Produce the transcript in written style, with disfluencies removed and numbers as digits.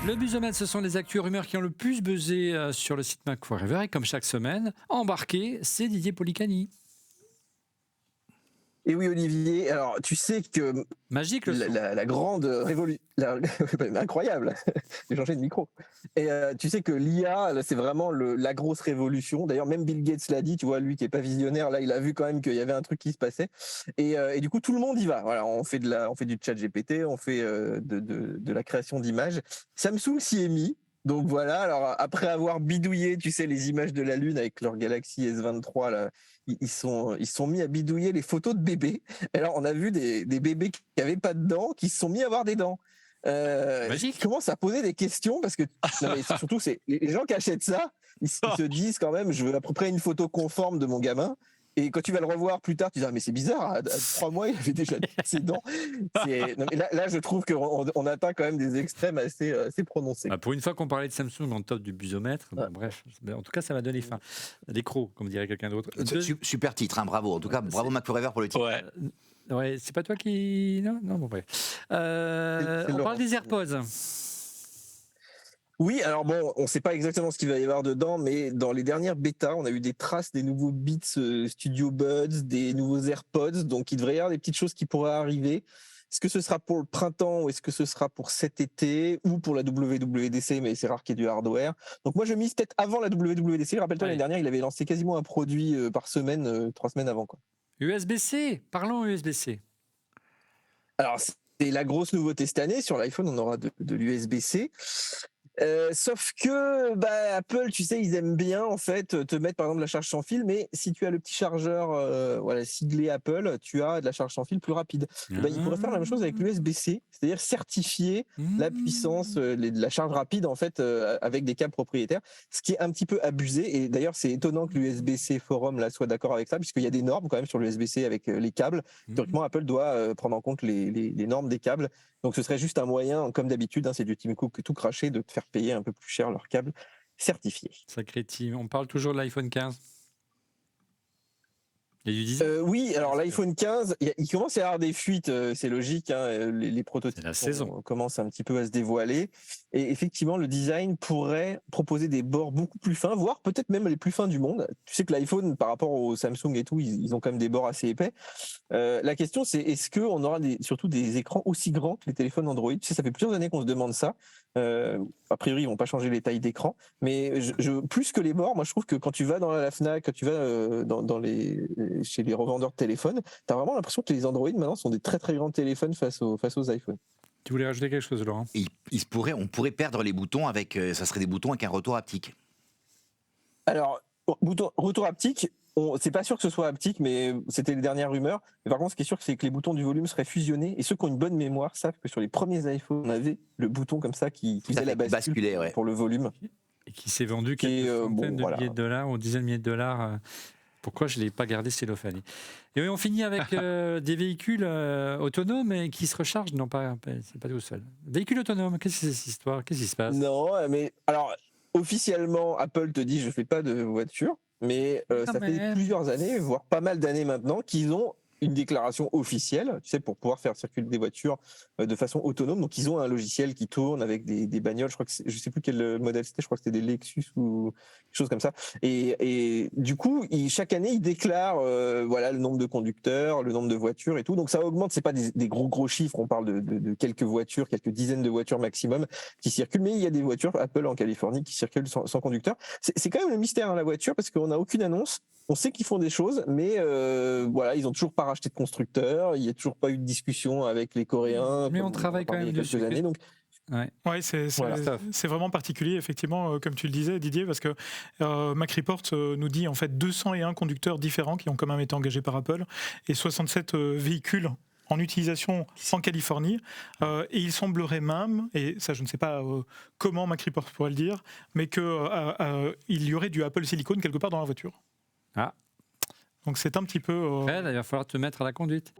Le Buzomètre, ce sont les actus rumeurs qui ont le plus buzzé sur le site Mac Forever. Et comme chaque semaine, embarqué, c'est Didier Policani. Et oui, Olivier, alors tu sais que Magique le son. la grande révolution, incroyable, j'ai changé de micro. Et tu sais que l'IA, là, c'est vraiment la grosse révolution. D'ailleurs, même Bill Gates l'a dit, tu vois, lui qui est pas visionnaire, là, il a vu quand même qu'il y avait un truc qui se passait. Et du coup, tout le monde y va. Voilà, on fait du chat GPT, on fait de la création d'images. Samsung s'y est mis. Donc voilà, alors après avoir bidouillé, tu sais, les images de la Lune avec leur Galaxy S23, là, ils sont mis à bidouiller les photos de bébés. Et alors, on a vu des bébés qui n'avaient pas de dents, qui se sont mis à avoir des dents. Magique. Qui commencent à poser des questions parce que non, mais surtout, c'est les gens qui achètent ça, ils se disent quand même, je veux à peu près une photo conforme de mon gamin. Et quand tu vas le revoir plus tard, tu dis ah, mais c'est bizarre, à 3 mois il avait déjà ses dents. Non, mais là, je trouve qu'on atteint quand même des extrêmes assez prononcés. Pour une fois qu'on parlait de Samsung en top du Buzomètre, Ouais. bref, en tout cas ça m'a donné faim. Les crocs, comme dirait quelqu'un d'autre. Super titre, hein, bravo. En tout cas, bravo Mac Forever pour le titre. Ouais, c'est pas toi qui... Non, bon bref. On parle des AirPods. Oui, alors bon, on ne sait pas exactement ce qu'il va y avoir dedans, mais dans les dernières bêtas, on a eu des traces des nouveaux Beats Studio Buds, des nouveaux AirPods, donc il devrait y avoir des petites choses qui pourraient arriver. Est-ce que ce sera pour le printemps ou est-ce que ce sera pour cet été ou pour la WWDC, mais c'est rare qu'il y ait du hardware. Donc moi je mise peut-être avant la WWDC. Rappelle-toi, l'année dernière, il avait lancé quasiment un produit par semaine, 3 semaines avant, quoi. USB-C, parlons USB-C. Alors c'est la grosse nouveauté cette année. Sur l'iPhone, on aura de l'USB-C. Sauf que Apple, tu sais, ils aiment bien en fait te mettre par exemple la charge sans fil, mais si tu as le petit chargeur siglé Apple, tu as de la charge sans fil plus rapide. Ils pourraient faire la même chose avec l'USB-C, c'est-à-dire certifier la puissance de la charge rapide en fait avec des câbles propriétaires, ce qui est un petit peu abusé. Et d'ailleurs, c'est étonnant que l'USB-C Forum là soit d'accord avec ça, puisqu'il y a des normes quand même sur l'USB-C avec les câbles. Théoriquement, Apple doit prendre en compte les normes des câbles. Donc ce serait juste un moyen, comme d'habitude, c'est du Tim Cook tout craché, de te faire payer un peu plus cher leur câble certifié. Sacré team. On parle toujours de l'iPhone 15. Il y a du 10 oui, alors l'iPhone 15, il commence à y avoir des fuites, c'est logique, hein, les prototypes commencent un petit peu à se dévoiler. Et effectivement, le design pourrait proposer des bords beaucoup plus fins, voire peut-être même les plus fins du monde. Tu sais que l'iPhone, par rapport au Samsung et tout, ils ont quand même des bords assez épais. La question, c'est est-ce qu'on aura surtout des écrans aussi grands que les téléphones Android? Tu sais, ça fait plusieurs années qu'on se demande ça. A priori, ils vont pas changer les tailles d'écran, mais plus que les bords, moi je trouve que quand tu vas dans la Fnac, quand tu vas chez les revendeurs de téléphones, tu as vraiment l'impression que les Android maintenant sont des très très grands téléphones face aux iPhones. Tu voulais rajouter quelque chose, Laurent? On pourrait perdre les boutons ça serait des boutons avec un retour haptique. Alors, retour haptique, c'est pas sûr que ce soit haptique, mais c'était les dernières rumeurs. Mais par contre, ce qui est sûr, c'est que les boutons du volume seraient fusionnés. Et ceux qui ont une bonne mémoire savent que sur les premiers iPhones, on avait le bouton comme ça qui faisait la bascule pour le volume. Et qui s'est vendu quelques centaines de milliers de dollars ou dizaines de milliers de dollars. Pourquoi je ne l'ai pas gardé cellophane? Et on finit avec des véhicules autonomes et qui se rechargent. Non, c'est pas tout seul. Véhicules autonomes, qu'est-ce que c'est cette histoire? Qu'est-ce qui se passe? Non, mais alors, officiellement, Apple te dit je ne fais pas de voiture, mais ça fait plusieurs années, voire pas mal d'années maintenant, qu'ils ont une déclaration officielle, tu sais, pour pouvoir faire circuler des voitures de façon autonome. Donc, ils ont un logiciel qui tourne avec des bagnoles. Je crois que je sais plus quel modèle c'était. Je crois que c'était des Lexus ou quelque chose comme ça. Et du coup, chaque année, ils déclarent, le nombre de conducteurs, le nombre de voitures et tout. Donc, ça augmente. C'est pas des gros chiffres. On parle de quelques voitures, quelques dizaines de voitures maximum qui circulent. Mais il y a des voitures Apple en Californie qui circulent sans conducteur. C'est quand même le mystère, la voiture, parce qu'on n'a aucune annonce. On sait qu'ils font des choses, mais ils ont toujours pas racheté de constructeur. Il y a toujours pas eu de discussion avec les Coréens. Mais on travaille quand même dessus. Années, donc. Ouais, c'est vraiment particulier, effectivement, comme tu le disais, Didier, parce que Mac Report nous dit en fait 201 conducteurs différents qui ont quand même été engagés par Apple et 67 véhicules en utilisation en Californie. Et il semblerait même, et ça je ne sais pas comment Mac Report pourrait le dire, mais qu'il y aurait du Apple Silicon quelque part dans la voiture. Ah. Donc c'est un petit peu... il va falloir te mettre à la conduite.